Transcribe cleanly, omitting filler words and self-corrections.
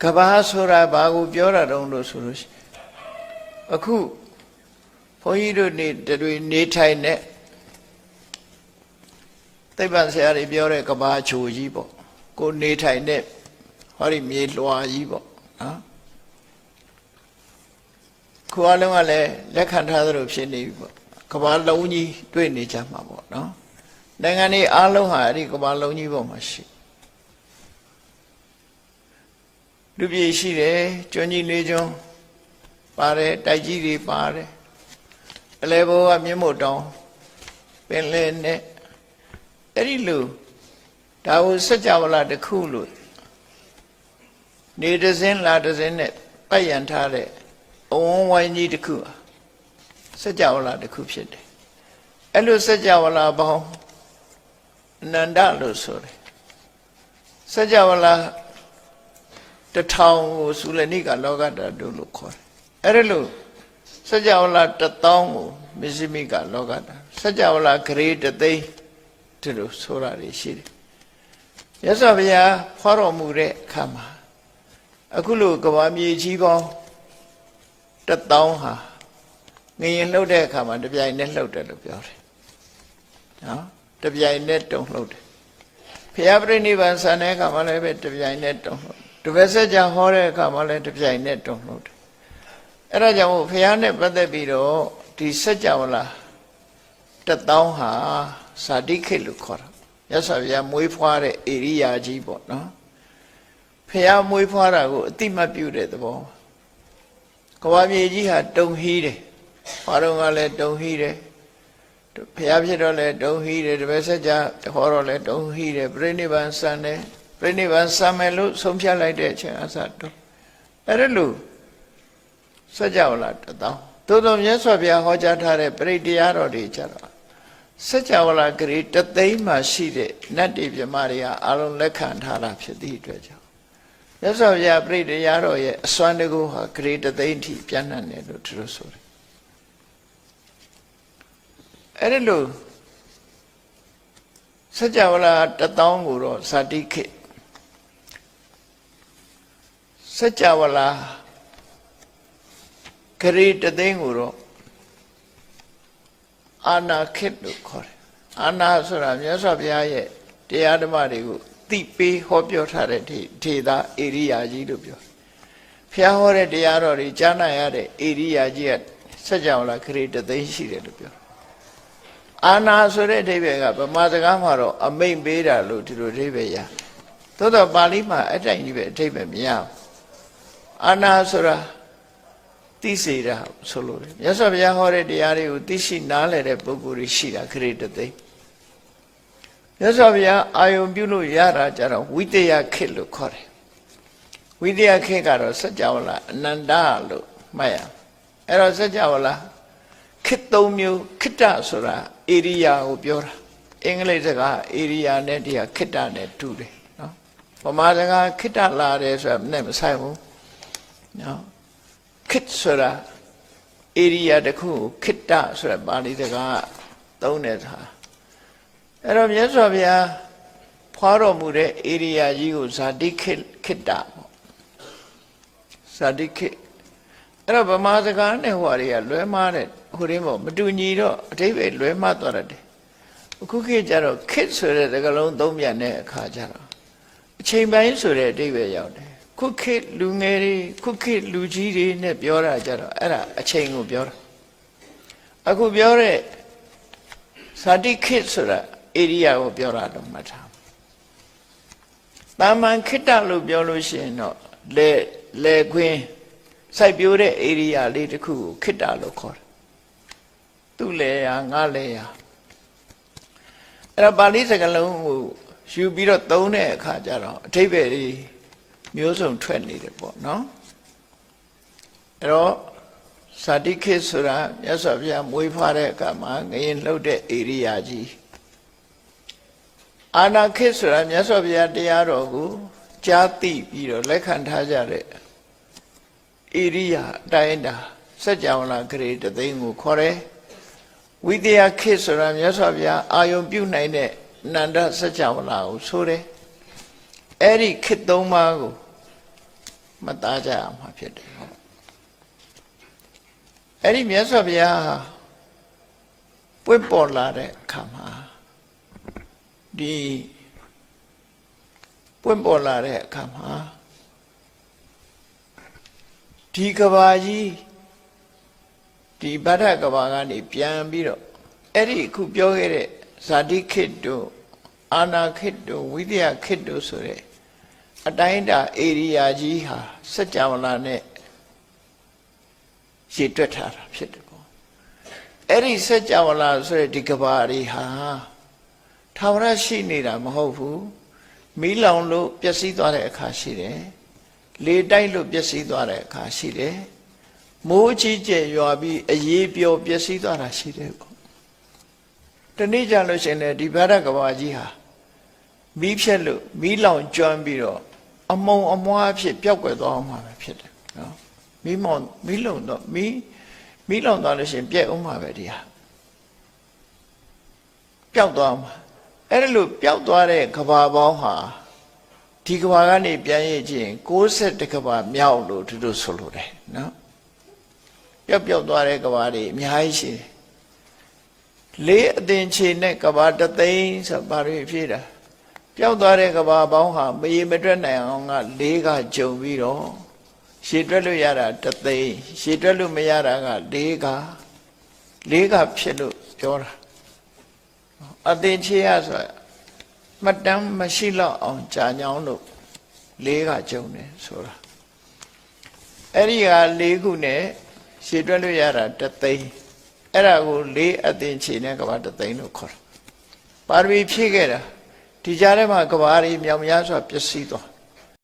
ကဘာဆိုတာဘာကိုပြောတာတုံးလို့ဆိုလို့ရှိအခုဘုန်းကြီးတို့တွေနေထိုင်တဲ့သိပ္ပံဆရာတွေပြောတဲ့ကဘာချိုကြီးပေါ့ကိုနေထိုင်တဲ့ဟောဒီမြေလွှာကြီးပေါ့နော်ခုအလုံးကလည်းလက်ခံထားသလိုဖြစ်နေပြီပေါ့ကဘာလုံးကြီးတွေ့နေကြမှာပေါ့နော်နိုင်ငံတွေအားလုံးဟာအဲ့ဒီကဘာလုံးကြီးပေါ်မှာရှိလူပြည်ရှိတယ်ကျွန်းကြီးလေးကျွန်းပါတယ်တိုက်ကြီးတွေပါတယ်အလဲဘောကမြင့်မို့တောင်ပင်လယ်နဲ့အဲ့ဒီလိုဒါကိုစัจ java လာတစ်ခုလို့နေတစင်းလာတစင်းနဲ့ပတ်ရန်ထားတဲ့အဝန်းဝိုင်းကြီးတစ်ခုစัจ java လာတစ်ခုဖြစ်တယ်အဲ့လိုစัจ java လာပေါင်းအနန္တလို့ဆိုတယ်စัจ java လာတထောင်ကိုသုလနိကလောကဓာတုလို့ခေါ်တယ်အဲ့ဒါလို့စัจ java လာ1000ကိုမဇ္ဈိမိကလောကဓာစัจ java လာဂရေတသိန်းဒီလိုဆိုတာတွေရှိတယ်မြတ်စွာဘုရားဖွားတော်မူတဲ့အခါမှာအခုလိုကဘာမြေကြီးပေါင်း1000ဟာငရင်လှုပ်တဲ့အခါမှာတပြိုင်နဲ့လှုပ်တယ်လို့ပြောတယ်နော်တပြိုင်နဲ့တုံလှုပ်တယ်ဘုရားပြိဋိဘံဆန်တဲ့အခါမှာလည်းပဲတပြိုင်နဲ့တုံလှုပ်တပည့်ဆက်ကြဟောတဲ့အခါမှာလည်းတပြိုင်နဲ့တုံလှုပ်တယ်အဲ့ဒါကြောင့်ဘုရားနဲ့ပတ်သက်ပြီးတော့ဒီစัจ java လာ1000ဟာဇာတိခေတ်လို့ခေါ်တာမြတ်စွာဘုရားမွေးဖွားတဲ့ဧရိယာကြီးပေါ့နော်ဖះမွေးဖွားတာကိုအတိမတ်ပြုတဲ့သဘောကဘာမြေကြီးဟာတုံဟီးတယ်ဘာတော့ကလည်းတုံဟီးတယ်ဖះဖြစ်တော့လည်းတုံဟီးတယ်တပည့်ဆက်ကြဟောတော့လည်းတုံဟီးတယ်ပြိဋိဘံစံတယ်ပြိဋိဘံစံမယ်လို့ဆုံးဖြတ်လိုက်တဲ့အချိန်အစတုံးအဲ့ဒါလို့စัจ java လာ1000သို့တော်မြတ်စွာဘုရားဟောကြားထားတဲ့ပရိတရားတော်တွေကြတော့စัจ java လာဂရေတသိန်းမှာရှိတဲ့နတ်တွေပြမတွေကအာလုံးလက်ခံထားတာဖြစ်သည့်အတွက်ကြောင့်မြတ်စွာဘုရားပရိတရားတော်ရဲ့အစွမ်းတကူဟာဂရေတသိန်းထိပြန့်နှံ့တယ်လို့သူတို့ဆိုတယ်အဲ့ဒီလိုစัจ java လာ1000ကိုတော့ဇာတိခေတ်စัจ java လာဂရေတသိန်းကိုတော့အာနာခေတ်လို့ခေါ်တယ်အာနာဆိုတာမြတ်စွာဘုရားရဲ့တရားဓမ္မတွေကိုသိပေးဟောပြောထားတဲ့ဒေသဧရိယာကြီးလို့ပြောဘုရားဟောတဲ့တရားတော်တွေကြားနာရတဲ့ဧရိယာကြီးကစัจ java လာဂရေတသိန်းရှိတယ်လို့ပြောအာနာဆိုတဲ့အဓိပ္ပာယ်ကဗမာစကားမှာတော့အမိန့်ပေးတာလို့ဒီလိုအဓိပ္ပာယ်ရသို့တော့ပါဠိမှာအတိုင်းကြီးပဲအဓိပ္ပာယ်မရဘူးအာနာဆိုတာသိစေတာဆိုလို့မြတ်စွာဘုရားဟောတဲ့တရားတွေကိုသိရှိနားလည်တဲ့ပုဂ္ဂိုလ်တွေရှိတာခရစ်တသိန်းမြတ်စွာဘုရားအာယုံပြုလို့ရတာကြတော့ဝိတယခေတ်လို့ခေါ်တယ်ဝိတယခေတ်ကတော့စัจ java လာအနန္တလို့မှတ်ရအဲ့တော့စัจ java လာခေတ်၃မျိုးခေတ္တဆိုတာဧရိယာကိုပြောတာအင်္ဂလိပ်စကားဧရိယာနဲ့တရားခေတ္တနဲ့တူတယ်နော်ဗမာစကားခေတ္တလာတယ်ဆိုတာနဲ့မဆိုင်ဘူးနော်ခေတ်ဆိုတာဧရိယာတစ်ခုကိုခေတ္တဆိုတာပါဠိစကားသုံးတဲ့ဟာအဲ့တော့မြတ်စွာဘုရားဖွားတော်မူတဲ့ဧရိယာကြီးကိုဇာတိခေတ္တပေါ့ဇာတိခေတ်အဲ့တော့ဗမာစကားနဲ့ဟိုဟာတွေကလွဲမှားတဲ့ဟိုရင်းပေါ့မတူညီတော့အဓိပ္ပာယ်လွဲမှားသွားတယ်အခုခေတ်ကျတော့ခေတ်ဆိုတဲ့စကားလုံးသုံးပြန်တဲ့အခါကျတော့အချိန်ပိုင်းဆိုတဲ့အဓိပ္ပာယ်ရောက်တယ်ခုခေတ်လူငယ်တွေခုခေတ်လူကြီးတွေနဲ့ပြောတာကြတော့အဲ့ဒါအချိန်ကိုပြောတာအခုပြောတဲ့ဇာတိခေတ်ဆိုတာဧရိယာကိုပြောတာတော့မှတ်ထားတာမန်ခေတ္တလို့ပြောလို့ရှိရင်တော့လေခွင်းစိုက်ပျိုးတဲ့ဧရိယာလေးတစ်ခုကိုခေတ္တလို့ခေါ်တယ်သူ့လေယာငါလေယာအဲ့တော့ပါဠိစကားလုံးကိုယူပြီးတော့သုံးတဲ့အခါကျတော့အဓိပ္ပာယ်တွေမျိုးစုံထွက်နေတယ်ပေါ့နော်အဲ့တော့ဇာတိခေတ်ဆိုတာမြတ်စွာဘုရားမွေးဖွားတဲ့အခါမှာငရင်လှုပ်တဲ့ဧရိယာကြီးအာနာခေတ်ဆိုတာမြတ်စွာဘုရားတရားတော်ကိုကြားသိပြီးတော့လက်ခံထားကြတဲ့ဧရိယာအတိုင်းတာစัจ java လာဂရေတသိန်းကိုခေါ်တယ်ဝိတယခေတ်ဆိုတာမြတ်စွာဘုရားအာယုံပြုနိုင်တဲ့အနန္တစัจ java လာကိုဆိုတယ်အဲ့ဒီခေတ်သုံးပါးကို မှတ်သားကြရမှာဖြစ်တယ်အဲ့ဒီမြတ်စွာဘုရားပွင့်ပေါ်လာတဲ့အခါမှာဒီပွင့်ပေါ်လာတဲ့အခါမှာဒီကဘာကြီးဒီဗဒ္ဒကဘာကနေပြန်ပြီးတော့အဲ့ဒီအခုပြောခဲ့တဲ့ဇာတိခေတ်တို့အာနာခေတ်တို့ဝိသယခေတ်တို့ဆိုတဲ့အတိုင်းအတာဧရိယာကြီးဟာစัจ java လာနဲ့ရည်တွက်ထားတာဖြစ်တယ်ပေါ့အဲ့ဒီစัจ java လာဆိုတဲ့ဒီကဘာတွေဟာထာဝရရှိနေတာမဟုတ်ဘူးမီးလောင်လို့ပျက်စီးသွားတဲ့အခါရှိတယ်လေတိုက်လို့ပျက်စီးသွားတဲ့အခါရှိတယ်မိုးကြီးကျယ်ရွာပြီးအေးပျော်ပျက်စီးသွားတာရှိတယ်ပေါ့တနေ့ကြလို့ရှိရင်လည်းဒီဗဒ္ဒကဘာကြီးဟာမီးဖြက်လို့မီးလောင်ကျွမ်းပြီးတော့အမုံအမွားဖြစ်ပျောက်ကွယ်သွားအောင်မှာပဲဖြစ်တယ်နော်မီးလုံတော့မီးလောင်သွားလို့ရှိရင်ပြက်အောင်မှာပဲဒီဟာပျောက်သွားမှာအဲ့ဒါလို့ပျောက်သွားတဲ့ကဘာပေါင်းဟာဒီကဘာကနေပြန်ရခြင်း61ကဘာမြောက်လို့သူတို့ဆိုလိုတယ်နော်ပျောက်သွားတဲ့ကဘာတွေအများကြီးရှိတယ်လေးအသင်ချေနဲ့ကဘာတသိန်းဆိုဘာတွေဖြစ်တာပျောက်သွားတဲ့ကဘာပေါင်းဟာမရေမတွက်နိုင်အောင်က၄ကကြုံပြီးတော့ရှည်တွက်လို့ရတာတသိန်းရှည်တွက်လို့မရတာက၄ကဖြစ်လို့ပြောတာအသင်ချေရဆိုမှတ်တမ်းမရှိတော့အောင်ကြာညောင်းလို့၄ကကြုံတယ်ဆိုတာအဲ့ဒီက၄ခုနဲ့ရှည်တွက်လို့ရတာတသိန်းအဲ့ဒါကို၄အသင်ချေနဲ့ကဘာတသိန်းလို့ခေါ်တာပါရမီဖြည့်ခဲ့တာဒီကြားထဲမှာကဘာတွေမြောင်များစွာပျက်စီးသွား